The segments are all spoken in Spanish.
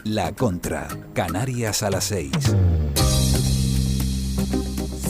La Contra, Canarias a las 6.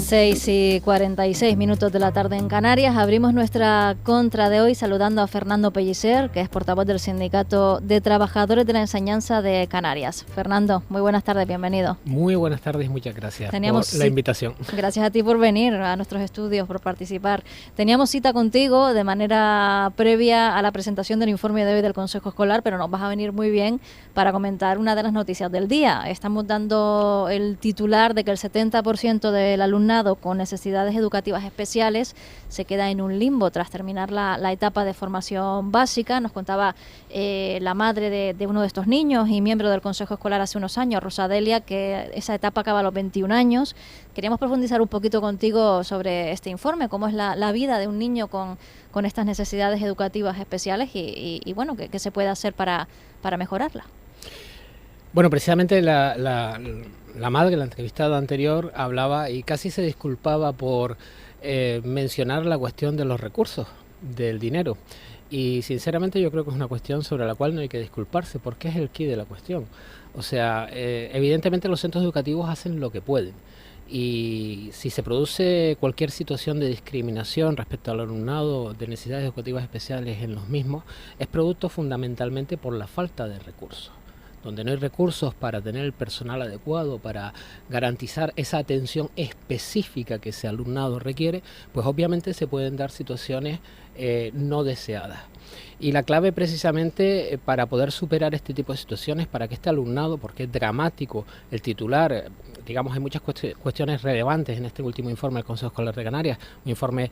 6:46 de la tarde en Canarias. Abrimos nuestra contra de hoy saludando a Fernando Pellicer, que es portavoz del Sindicato de Trabajadores de la Enseñanza de Canarias. Fernando, muy buenas tardes, bienvenido. Muy buenas tardes y muchas gracias por la invitación. Gracias a ti por venir a nuestros estudios, por participar. Teníamos cita contigo de manera previa a la presentación del informe de hoy del Consejo Escolar, pero nos vas a venir muy bien para comentar una de las noticias del día. Estamos dando el titular de que el 70% del alumnado con necesidades educativas especiales se queda en un limbo tras terminar la etapa de formación básica. Nos contaba la madre de uno de estos niños y miembro del Consejo Escolar hace unos años, Rosadelia, que esa etapa acaba a los 21 años. Queríamos profundizar un poquito contigo sobre este informe, cómo es la vida de un niño con estas necesidades educativas especiales y bueno, qué se puede hacer para mejorarla. Bueno, precisamente la madre, la entrevistada anterior, hablaba y casi se disculpaba por mencionar la cuestión de los recursos, del dinero. Y sinceramente yo creo que es una cuestión sobre la cual no hay que disculparse, porque es el quid de la cuestión. O sea, evidentemente los centros educativos hacen lo que pueden. Y si se produce cualquier situación de discriminación respecto al alumnado de necesidades educativas especiales en los mismos, es producto fundamentalmente por la falta de recursos. Donde no hay recursos para tener el personal adecuado, para garantizar esa atención específica que ese alumnado requiere, pues obviamente se pueden dar situaciones no deseadas. Y la clave precisamente para poder superar este tipo de situaciones, para que este alumnado, porque es dramático el titular, digamos, hay muchas cuestiones relevantes en este último informe del Consejo Escolar de Canarias, un informe,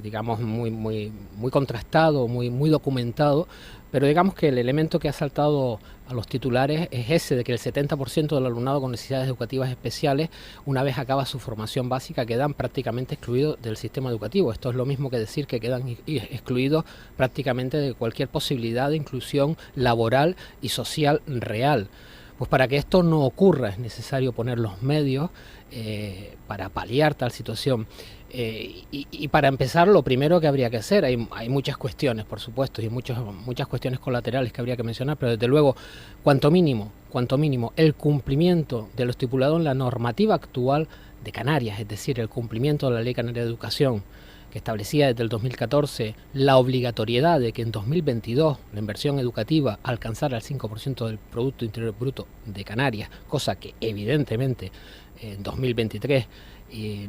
digamos, muy contrastado, muy documentado, pero digamos que el elemento que ha saltado a los titulares es ese, de que el 70% del alumnado con necesidades educativas especiales, una vez acaba su formación básica, quedan prácticamente excluidos del sistema educativo. Esto es lo mismo que decir que quedan excluidos prácticamente de cualquier posibilidad de inclusión laboral y social real. Pues para que esto no ocurra es necesario poner los medios para paliar tal situación. Y para empezar, lo primero que habría que hacer, hay muchas cuestiones, por supuesto, y muchas cuestiones colaterales que habría que mencionar, pero desde luego, cuanto mínimo, el cumplimiento de lo estipulado en la normativa actual de Canarias, es decir, el cumplimiento de la Ley Canaria de Educación, que establecía desde el 2014 la obligatoriedad de que en 2022 la inversión educativa alcanzara el 5% del Producto Interior Bruto de Canarias, cosa que evidentemente en 2023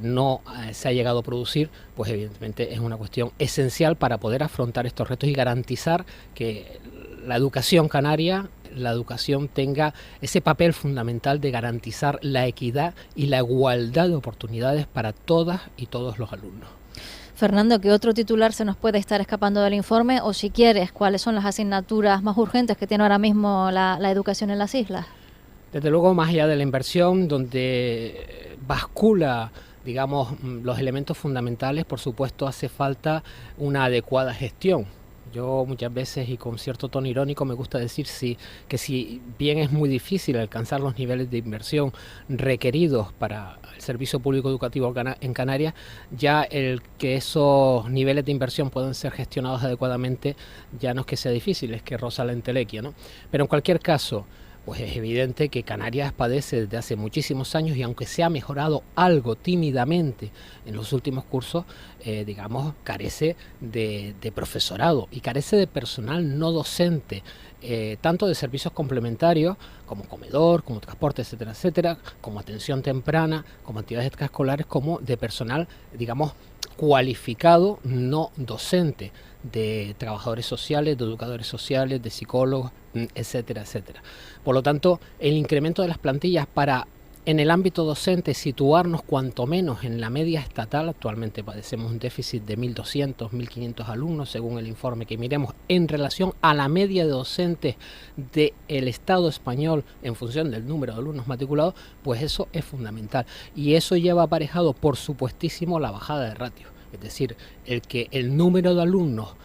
no se ha llegado a producir, pues evidentemente es una cuestión esencial para poder afrontar estos retos y garantizar que la educación canaria, la educación tenga ese papel fundamental de garantizar la equidad y la igualdad de oportunidades para todas y todos los alumnos. Fernando, ¿qué otro titular se nos puede estar escapando del informe? O si quieres, ¿cuáles son las asignaturas más urgentes que tiene ahora mismo la educación en las islas? Desde luego, más allá de la inversión, donde bascula, digamos, los elementos fundamentales, por supuesto, hace falta una adecuada gestión. Yo muchas veces, y con cierto tono irónico, me gusta decir que si bien es muy difícil alcanzar los niveles de inversión requeridos para el servicio público educativo en Canarias, ya el que esos niveles de inversión puedan ser gestionados adecuadamente ya no es que sea difícil, es que roza la entelequia, ¿no? Pero en cualquier caso, pues es evidente que Canarias padece desde hace muchísimos años y aunque se ha mejorado algo tímidamente en los últimos cursos, digamos, carece de profesorado y carece de personal no docente, tanto de servicios complementarios como comedor, como transporte, etcétera, etcétera, como atención temprana, como actividades extraescolares, como de personal, digamos, cualificado no docente, de trabajadores sociales, de educadores sociales, de psicólogos, etcétera, etcétera. Por lo tanto, el incremento de las plantillas para, en el ámbito docente, situarnos cuanto menos en la media estatal, actualmente padecemos un déficit de 1.200, 1.500 alumnos, según el informe que miremos, en relación a la media de docentes del Estado español en función del número de alumnos matriculados, pues eso es fundamental. Y eso lleva aparejado, por supuestísimo, la bajada de ratios. Es decir, el que el número de alumnos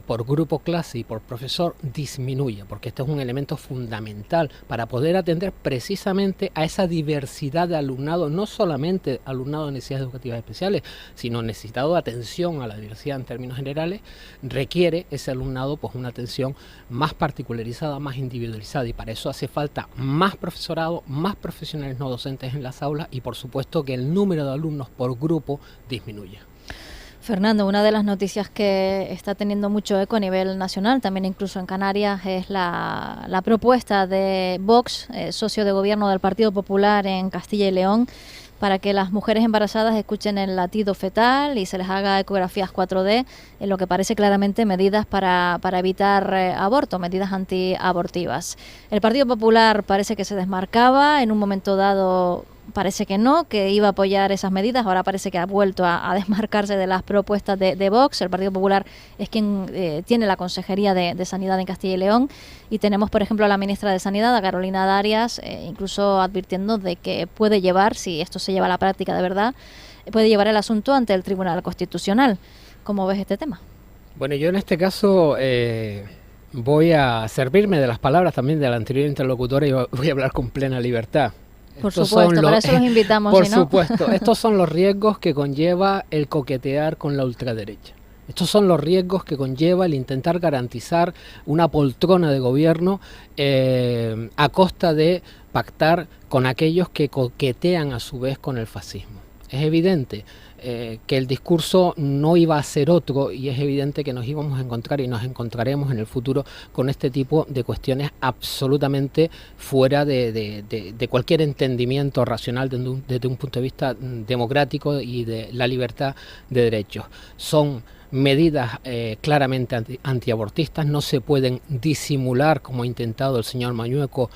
por grupo clase y por profesor disminuya, porque este es un elemento fundamental para poder atender precisamente a esa diversidad de alumnado, no solamente alumnado de necesidades educativas especiales, sino necesitado de atención a la diversidad en términos generales, requiere ese alumnado pues una atención más particularizada, más individualizada, y para eso hace falta más profesorado, más profesionales no docentes en las aulas y por supuesto que el número de alumnos por grupo disminuya. Fernando, una de las noticias que está teniendo mucho eco a nivel nacional, también incluso en Canarias, es la propuesta de Vox, socio de gobierno del Partido Popular en Castilla y León, para que las mujeres embarazadas escuchen el latido fetal y se les haga ecografías 4D, en lo que parece claramente medidas para evitar aborto, medidas antiabortivas. El Partido Popular parece que se desmarcaba, en un momento dado parece que no, que iba a apoyar esas medidas, ahora parece que ha vuelto a desmarcarse de las propuestas de Vox. El Partido Popular es quien tiene la Consejería de Sanidad en Castilla y León, y tenemos, por ejemplo, a la ministra de Sanidad, a Carolina Darias, incluso advirtiendo de que puede llevar, si esto se lleva a la práctica de verdad, puede llevar el asunto ante el Tribunal Constitucional. ¿Cómo ves este tema? Bueno, yo en este caso voy a servirme de las palabras también de la anterior interlocutora y voy a hablar con plena libertad. Por supuesto, para eso los invitamos. Por si no. supuesto, estos son los riesgos que conlleva el coquetear con la ultraderecha. Estos son los riesgos que conlleva el intentar garantizar una poltrona de gobierno a costa de pactar con aquellos que coquetean a su vez con el fascismo. Es evidente que el discurso no iba a ser otro, y es evidente que nos íbamos a encontrar y nos encontraremos en el futuro con este tipo de cuestiones absolutamente fuera de cualquier entendimiento racional desde un punto de vista democrático y de la libertad de derechos. Son medidas claramente antiabortistas, no se pueden disimular como ha intentado el señor Mañueco,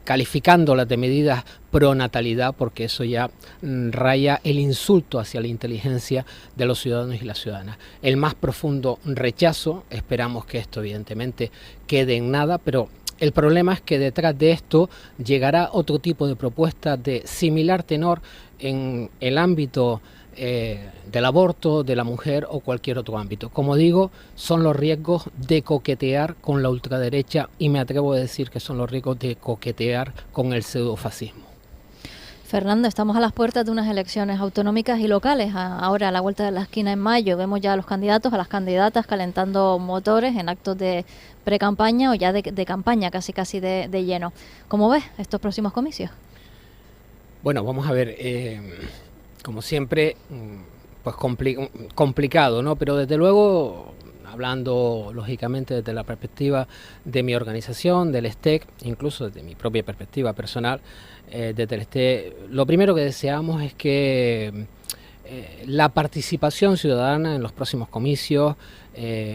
calificándolas de medidas pro natalidad, porque eso ya raya el insulto hacia la inteligencia de los ciudadanos y las ciudadanas. El más profundo rechazo, esperamos que esto evidentemente quede en nada, pero el problema es que detrás de esto llegará otro tipo de propuestas de similar tenor en el ámbito del aborto, de la mujer o cualquier otro ámbito. Como digo, son los riesgos de coquetear con la ultraderecha, y me atrevo a decir que son los riesgos de coquetear con el pseudofascismo. Fernando, estamos a las puertas de unas elecciones autonómicas y locales. Ahora, a la vuelta de la esquina en mayo, vemos ya a los candidatos, a las candidatas calentando motores en actos de pre-campaña o ya de campaña casi de lleno. ¿Cómo ves estos próximos comicios? Bueno, vamos a ver, como siempre, pues complicado, ¿no? Pero desde luego, hablando lógicamente desde la perspectiva de mi organización, del STEC, incluso desde mi propia perspectiva personal, desde el STEC, lo primero que deseamos es que la participación ciudadana en los próximos comicios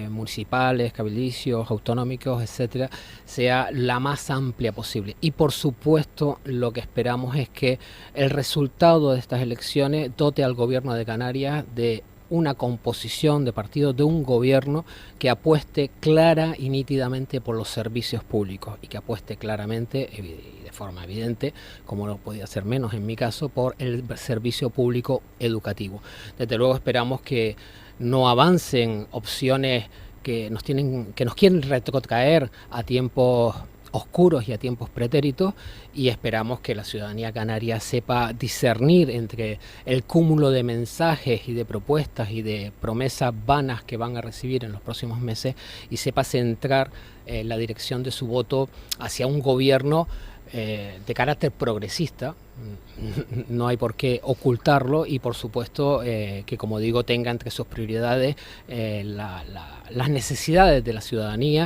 municipales, cabildicios, autonómicos, etcétera, sea la más amplia posible. Y por supuesto, lo que esperamos es que el resultado de estas elecciones dote al gobierno de Canarias de una composición de partidos, de un gobierno que apueste clara y nítidamente por los servicios públicos, y que apueste claramente y de forma evidente, como no podía ser menos en mi caso, por el servicio público educativo. Desde luego esperamos que no avancen opciones que nos quieren retrotraer a tiempos oscuros y a tiempos pretéritos, y esperamos que la ciudadanía canaria sepa discernir entre el cúmulo de mensajes y de propuestas y de promesas vanas que van a recibir en los próximos meses, y sepa centrar la dirección de su voto hacia un gobierno de carácter progresista. No hay por qué ocultarlo, y por supuesto que, como digo, tenga entre sus prioridades las necesidades de la ciudadanía